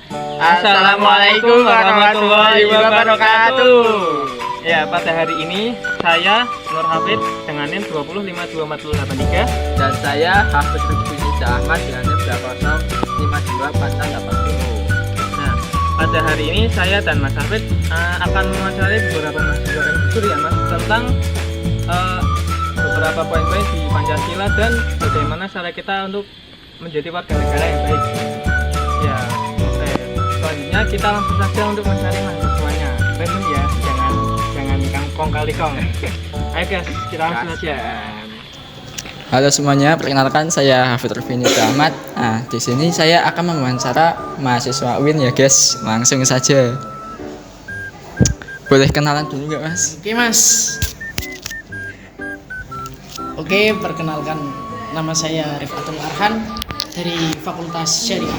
Assalamualaikum warahmatullahi wabarakatuh. Ya, pada hari ini saya Nur Hafid dengan NIM 2052483 Dan saya Hafid Rizky Ahmad dengan NIM 2052480. Nah, pada hari ini saya dan Mas Hafid akan mewawancarai beberapa mahasiswa Unifisur ya Mas tentang beberapa poin-poin di Pancasila dan bagaimana cara kita untuk menjadi warga negara yang baik. Ya, selanjutnya kita langsung saja untuk mencari mahasiswanya. Random ya, jangan kangkong kali kong. Ayo guys, kita langsung saja. Halo semuanya, perkenalkan saya Hafid Rizky Ahmad. Nah, di sini saya akan mewawancara mahasiswa UIN ya guys. Langsung saja. Boleh kenalan dulu nggak Mas? Oke Mas. Oke, perkenalkan nama saya Rifatul Arhan dari Fakultas Syariah.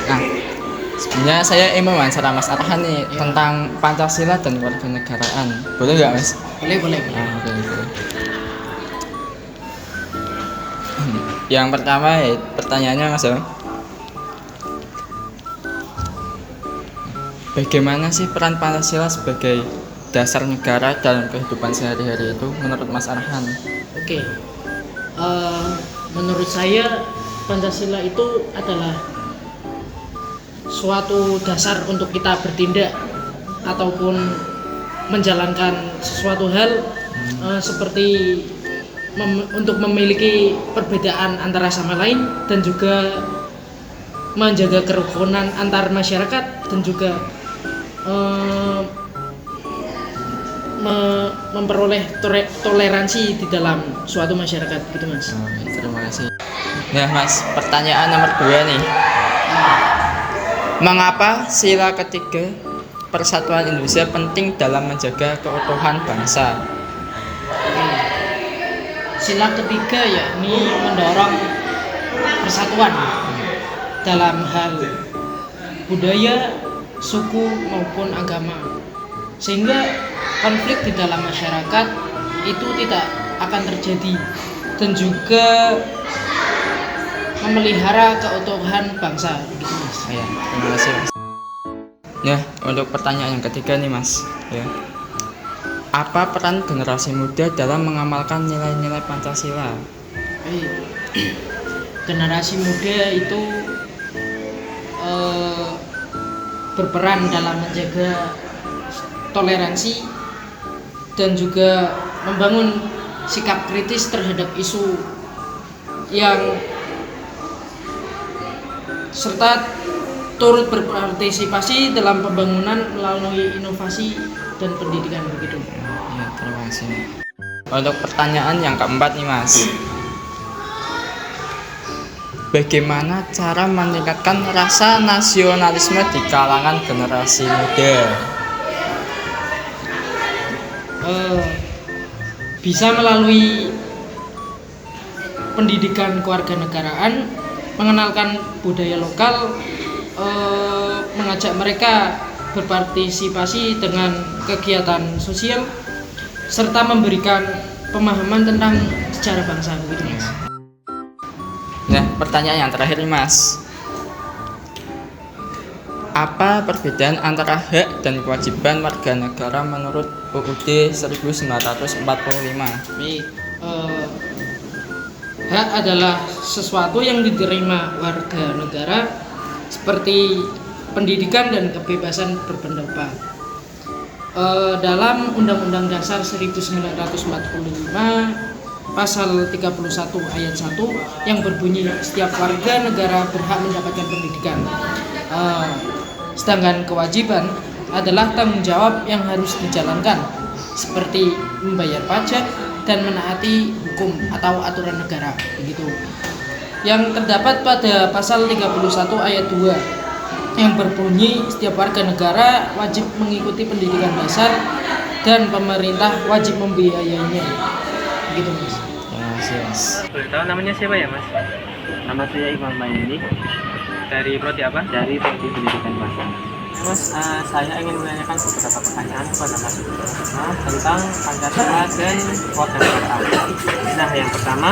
Nah, sebenarnya saya ingin mewawancara Mas Arhan nih tentang Pancasila dan kewarganegaraan. Boleh nggak Mas? Boleh. Nah, boleh. Yang pertama pertanyaannya Mas, bagaimana sih peran Pancasila sebagai dasar negara dalam kehidupan sehari-hari itu menurut Mas Arhan? Oke. Menurut saya Pancasila itu adalah suatu dasar untuk kita bertindak ataupun menjalankan sesuatu hal seperti untuk memiliki perbedaan antara sama lain dan juga menjaga kerukunan antar masyarakat dan juga memperoleh toleransi di dalam suatu masyarakat gitu Mas. Terima kasih. Nah Mas, pertanyaan nomor 2 nih. Mengapa sila ketiga Persatuan Indonesia penting dalam menjaga keutuhan bangsa? Sila ketiga yakni mendorong persatuan dalam hal budaya, suku maupun agama, sehingga konflik di dalam masyarakat itu tidak akan terjadi dan juga memelihara keutuhan bangsa gitu Mas. Ya, terima kasih Mas. Ya, untuk pertanyaan yang ketiga nih Mas, ya. Apa peran generasi muda dalam mengamalkan nilai-nilai Pancasila? Generasi muda itu berperan dalam menjaga toleransi dan juga membangun sikap kritis terhadap isu yang serta turut berpartisipasi dalam pembangunan melalui inovasi dan pendidikan begitu. Ya, terima kasih. Untuk pertanyaan yang keempat nih Mas, bagaimana cara meningkatkan rasa nasionalisme di kalangan generasi muda? Bisa melalui pendidikan kewarganegaraan, mengenalkan budaya lokal, mengajak mereka berpartisipasi dengan kegiatan sosial, serta memberikan pemahaman tentang sejarah bangsa begitu Mas. Nah, pertanyaan yang terakhir nih Mas, apa perbedaan antara hak dan kewajiban warga negara menurut UUD 1945? Hak adalah sesuatu yang diterima warga negara seperti pendidikan dan kebebasan berpendapat. Dalam Undang-Undang Dasar 1945 Pasal 31 ayat 1 yang berbunyi setiap warga negara berhak mendapatkan pendidikan. Sedangkan kewajiban adalah tanggung jawab yang harus dijalankan seperti membayar pajak dan menaati hukum atau aturan negara begitu. Yang terdapat pada pasal 31 ayat 2 yang berbunyi setiap warga negara wajib mengikuti pendidikan dasar dan pemerintah wajib membiayainya. Begitu Mas. Terima kasih Mas. Boleh tahu namanya siapa ya Mas? Nama saya Iqbal Maini Dari prodi apa? dari Prodi Pendidikan Bahasa. Mas, saya ingin menanyakan beberapa pertanyaan kepada Mas tentang Pancasila dan kewarganegaraan. Nah, yang pertama,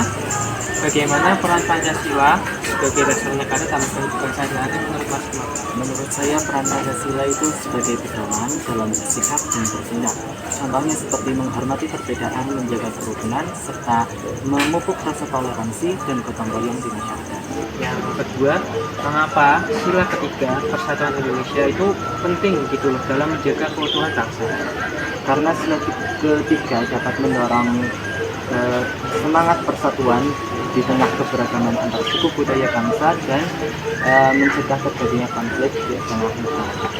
bagaimana peran Pancasila sebagai dasar negara dalam kehidupan sehari-hari menurut Mas Imam? Menurut saya peran Pancasila itu sebagai pedoman dalam bersikap dan bertindak. Contohnya seperti menghormati perbedaan, menjaga kerukunan, serta memupuk rasa toleransi dan gotong royong di masyarakat. Yang kedua, mengapa sila ketiga persatuan Indonesia itu penting gitu loh dalam menjaga keutuhan bangsa? Karena sila ketiga dapat mendorong semangat persatuan di tengah keberagaman antar suku budaya bangsa dan mencegah terjadinya konflik di tengah masyarakat.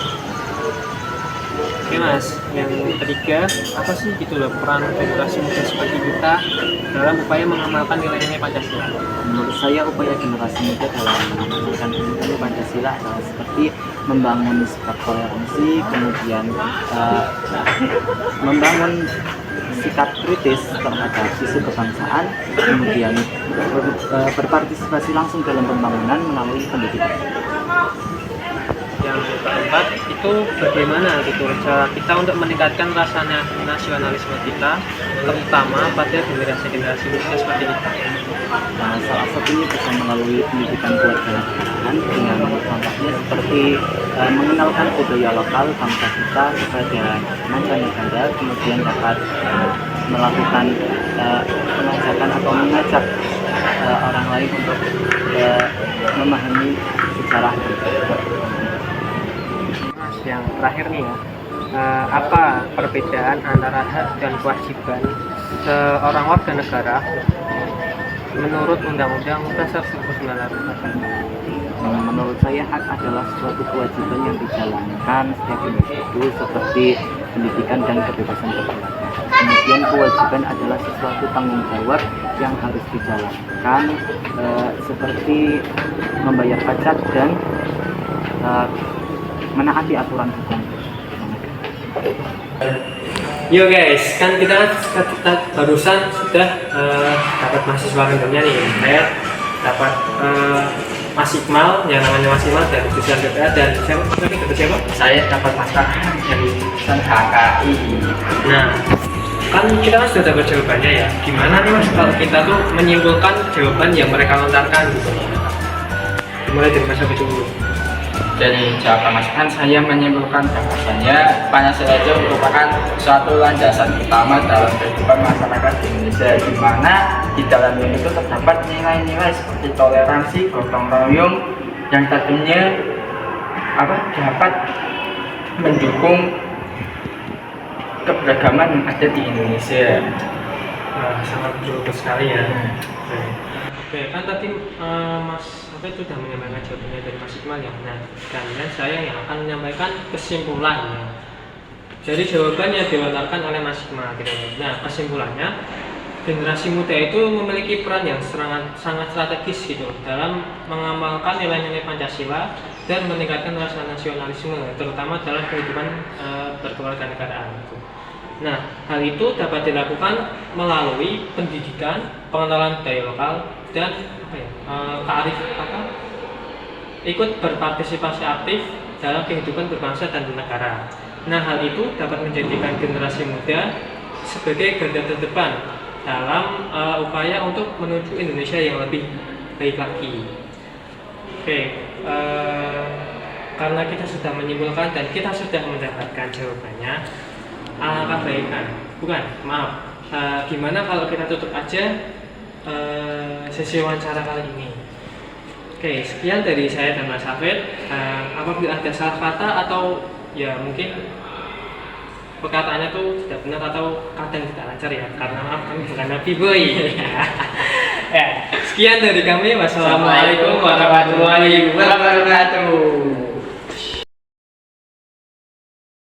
Oke Mas, yang ketiga, apa sih gitu loh peran generasi muda seperti kita dalam upaya mengamalkan nilai-nilai Pancasila? Menurut saya upaya generasi muda dalam mengamalkan nilai Pancasila adalah seperti membangun sikap toleransi, kemudian membangun sikap kritis terhadap isu kebangsaan, kemudian berpartisipasi langsung dalam pembangunan melalui pendidikan. Yang keempat itu bagaimana gitu cara kita untuk meningkatkan rasa nasionalisme kita, terutama pada generasi-generasi muda seperti kita. Nah, salah satunya bisa melalui pendidikan kewarganegaraan dengan contohnya seperti mengenalkan budaya lokal bangsa kita kepada mancanegara, kemudian dapat melakukan pengajakan atau mengajak orang lain untuk memahami sejarah. Mas, yang terakhir nih ya, apa perbedaan antara hak dan kewajiban seorang warga negara menurut Undang-Undang Dasar 1945? Menurut saya hak adalah suatu kewajiban yang dijalankan setiap individu seperti pendidikan dan kebebasan berpendapat. Kemudian kewajiban adalah sesuatu tanggung jawab yang harus dijalankan seperti membayar pajak dan menaati aturan hukum. Yo guys, kan kita barusan sudah dapat mahasiswa tentunya nih. Saya dapat Mas Iqmal, yang namanya Mas Iqmal dari jurusan BPA, dan siapa? Saya dapat masalah dari jurusan HKI. Nah, kan kita kan sudah dapat jawabannya ya. Gimana nih Mas kalau kita tuh menyimpulkan jawaban yang mereka lontarkan gitu? Mulai dari Mas Abid dulu. Dari jawaban masukan saya menyimpulkan bahwasannya Pancasila itu merupakan suatu landasan utama dalam kehidupan masyarakat di Indonesia, di mana di dalamnya itu terdapat nilai-nilai seperti toleransi, gotong royong yang tentunya dapat mendukung keberagaman yang ada di Indonesia. Wah, sangat bagus sekali ya. Oke, kan tadi Mas itu sudah menyampaikan jawabannya dari Mas Iqmal ya. Nah, dan saya yang akan menyampaikan kesimpulannya. Jadi jawabannya dilontarkan oleh Mas Iqmal gitu. Nah, kesimpulannya generasi muda itu memiliki peran yang sangat strategis gitu dalam mengamalkan nilai-nilai Pancasila dan meningkatkan rasa nasionalisme, terutama dalam kehidupan berkewarganegaraan gitu. Nah, hal itu dapat dilakukan melalui pendidikan, pengenalan budaya lokal, dan ikut berpartisipasi aktif dalam kehidupan berbangsa dan bernegara. Nah, hal itu dapat menjadikan generasi muda sebagai garda terdepan dalam upaya untuk menuju Indonesia yang lebih baik lagi. Oke, karena kita sudah menyimpulkan dan kita sudah mendapatkan jawabannya, alangkah baiknya, gimana kalau kita tutup aja sesi wawancara kali ini. Oke, sekian dari saya dan Mas Hafid. Apabila ada salah kata atau ya mungkin perkataannya tuh tidak benar atau kadang tidak lancar ya, karena maaf kami bukan Nabi Boy. Ya, sekian dari kami. Wassalamualaikum warahmatullahi wabarakatuh.